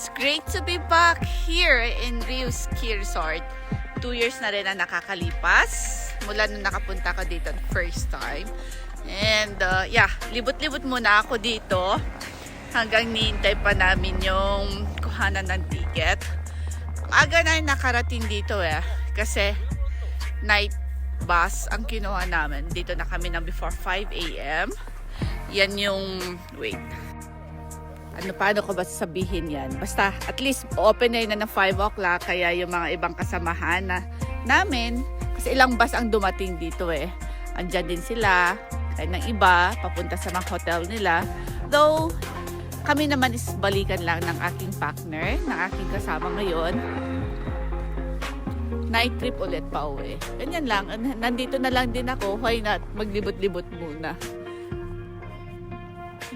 It's great to be back here in Rio Ski Resort. 2 years na rin na nakakalipas mula nung nakapunta ko dito first time. And yeah, libot-libot muna ako dito hanggang nihintay pa namin yung kuhanan ng ticket. Aga na nakarating dito kasi night bus ang kinuha namin. Dito na kami ng before 5 a.m. Yan yung, wait, paano ko ba sabihin yan? Basta, at least open na yun ng 5 o'clock. Kaya yung mga ibang kasamahan namin, kasi ilang bus ang dumating dito Andyan din sila, kaya ng iba, papunta sa mga hotel nila. Though, kami naman is balikan lang ng aking partner, ng aking kasama ngayon. Night trip ulit pa uwi. Ganyan lang, nandito na lang din ako. Why not? Maglibot-libot muna.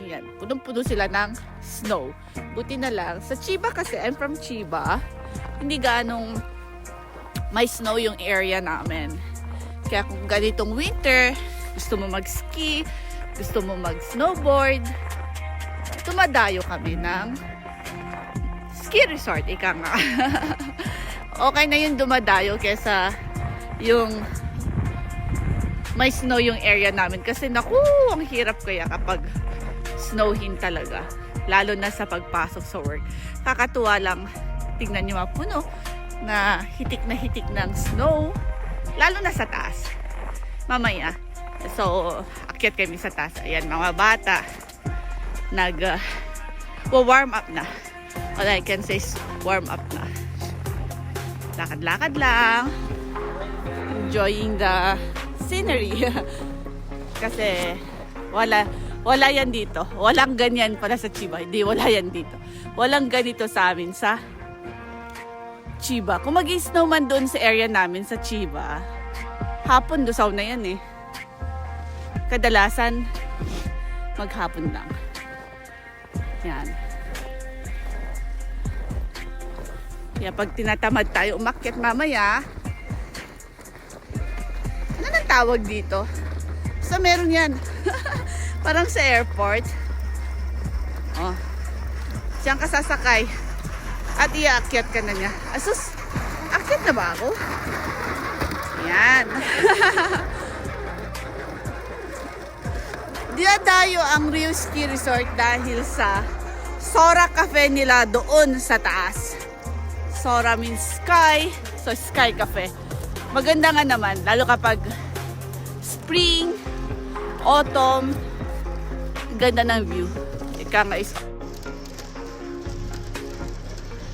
Yan, punong-puno sila ng snow. Buti na lang. Sa Chiba kasi, I'm from Chiba, hindi ganong may snow yung area namin. Kaya kung ganitong winter, gusto mo mag-ski, gusto mo mag-snowboard, tumadayo kami ng ski resort, ika nga. Okay na yung dumadayo kesa yung may snow yung area namin. Kasi naku, ang hirap kaya kapag snowhin talaga, lalo na sa pagpasok sa work. Kakatuwa lang, tingnan nyo mga puno na hitik ng snow, lalo na sa taas. Mamaya, so akyat kami sa taas. Ayan, mga bata warm up na. All I can say is warm up na. Lakad-lakad lang, enjoying the scenery. Kasi wala yan dito. Walang ganyan pala sa Chiba. Hindi, wala yan dito. Walang ganito sa amin sa Chiba. Kung mag-snowman doon sa area namin sa Chiba, hapon dosaw na yan Kadalasan, maghapon lang. Yan. Kaya pag tinatamad tayo umakyat mamaya, ano nang tawag dito? So meron yan. Parang sa airport. Oh. Siyang ka sasakay. At iaakyat ka na niya. Asus, akyat na ba ako? Yan. Dinadayo ang Rio Ski Resort dahil sa Sora Cafe nila doon sa taas. Sora means sky. So Sky Cafe. Maganda nga naman. Lalo kapag spring, autumn, ganda ng view. Ika nga is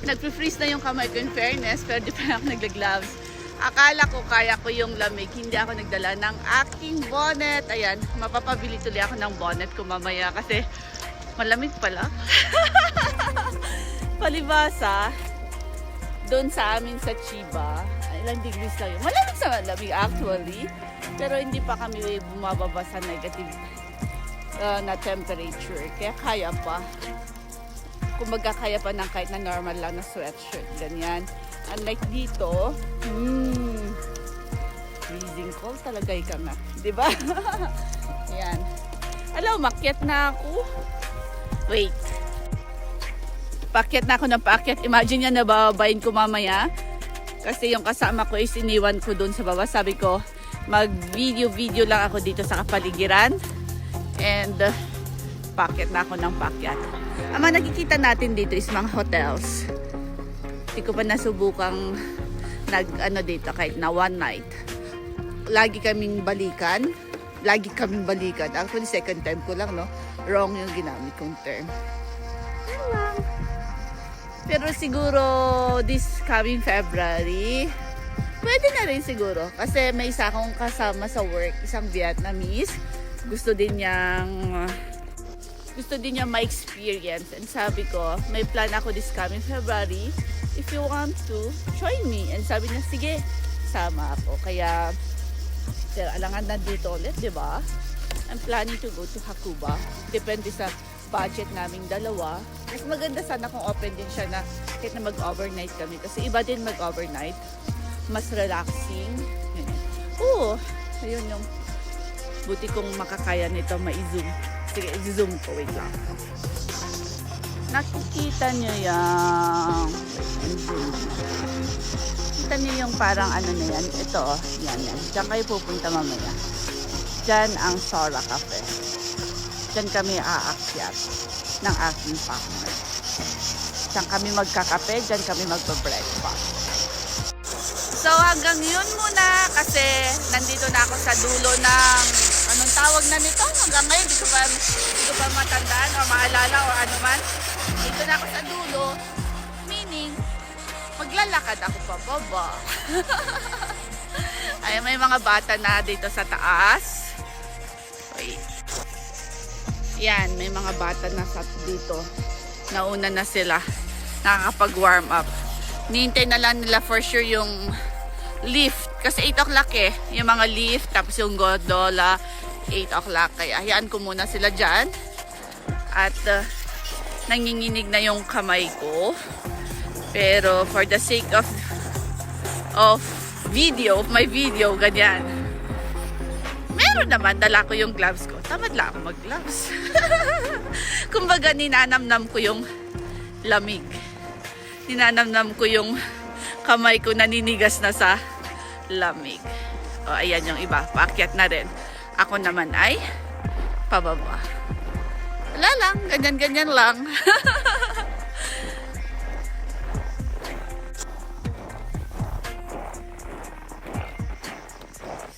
nagpe-freeze na yung kamay ko in fairness, pero di pa ako nagla-gloves. Akala ko kaya ko yung lamig, hindi ako nagdala ng aking bonnet. Ayan, mapapabili tuloy ako ng bonnet ko mamaya kasi malamig pala. Palibasa, doon sa amin sa Chiba, ilang degrees lang yun. Malamig sa malamig actually, pero hindi pa kami bumababa sa negative na temperature, kaya kaya pa. Kumbaga kaya pa ng kahit na normal lang na sweatshirt, ganyan. Unlike dito, freezing cold talaga ika nga, di ba? Yan. Alam, makyat na ako. Wait. Pakyat na ako ng pakyat. Imagine yan, nababayin ko mamaya. Kasi yung kasama ko is iniwan ko dun sa baba. Sabi ko, mag-video lang ako dito sa kapaligiran. And pakyat na ako ng pakyat. Ang mga nakikita natin dito is mga hotels. Hindi ko pa nasubukang dito kahit na one night. Lagi kaming balikan. Actually, second time ko lang, no? Wrong yung ginamit kong term. Yan lang. Pero siguro this coming February, pwede na rin siguro. Kasi may isa akong kasama sa work, isang Vietnamese. Gusto din niyang ma-experience. And sabi ko, may plan ako this coming February. If you want to, join me. And sabi niya, sige, sama ako. Kaya, alangan na dito ulit, di ba? I'm planning to go to Hakuba. Depende sa budget naming dalawa. Mas maganda sana kung open din siya na kahit na mag-overnight kami. Kasi iba din mag-overnight. Mas relaxing. Ayun yung buti kong makakaya nito ma-zoom. Sige, i-zoom ko. Wait lang. Nakikita nyo yung... Kita nyo yung parang ano na yan. Ito, oh. Yan, yan. Diyan kayo pupunta mamaya. Diyan ang Sora Cafe. Diyan kami aakyat ng aking partner. Diyan kami magkakape, diyan kami magpa-breakfast. So hanggang yun muna kasi nandito na ako sa dulo ng anong tawag na nito. Hanggang ngayon di ko pa matandaan o maalala o ano man. Dito na ako sa dulo, meaning maglalakad ako pababa. Ay, may mga bata na dito sa taas. Wait. Yan, may mga bata na sa dito. Nauna na sila. Nakakapag-warm up. Nihintay na lang nila for sure yung lift. Kasi 8 o'clock eh. Yung mga lift, tapos yung gondola, 8 o'clock. Kaya hayaan ko muna sila dyan. At nanginginig na yung kamay ko. Pero for the sake of my video, ganyan. Meron naman, dala ko yung gloves ko. Tamad lang ako mag-gloves. Kumbaga, ninanamnam ko yung lamig. Ninanamnam ko yung kamay ko naninigas na sa lamig. O, ayan yung iba. Paakyat na rin. Ako naman ay pababa. Wala lang. Ganyan-ganyan lang.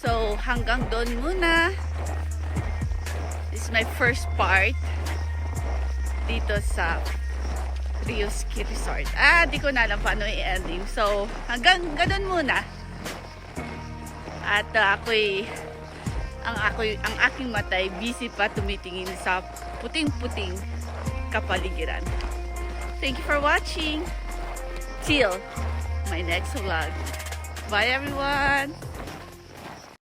So, hanggang doon muna. This is my first part dito sa Rio Ski Resort. Di ko na alam paano i-ending. So, hanggang ganun muna. At ang aking matay busy pa tumitingin sa puting-puting kapaligiran. Thank you for watching. Till my next vlog. Bye everyone!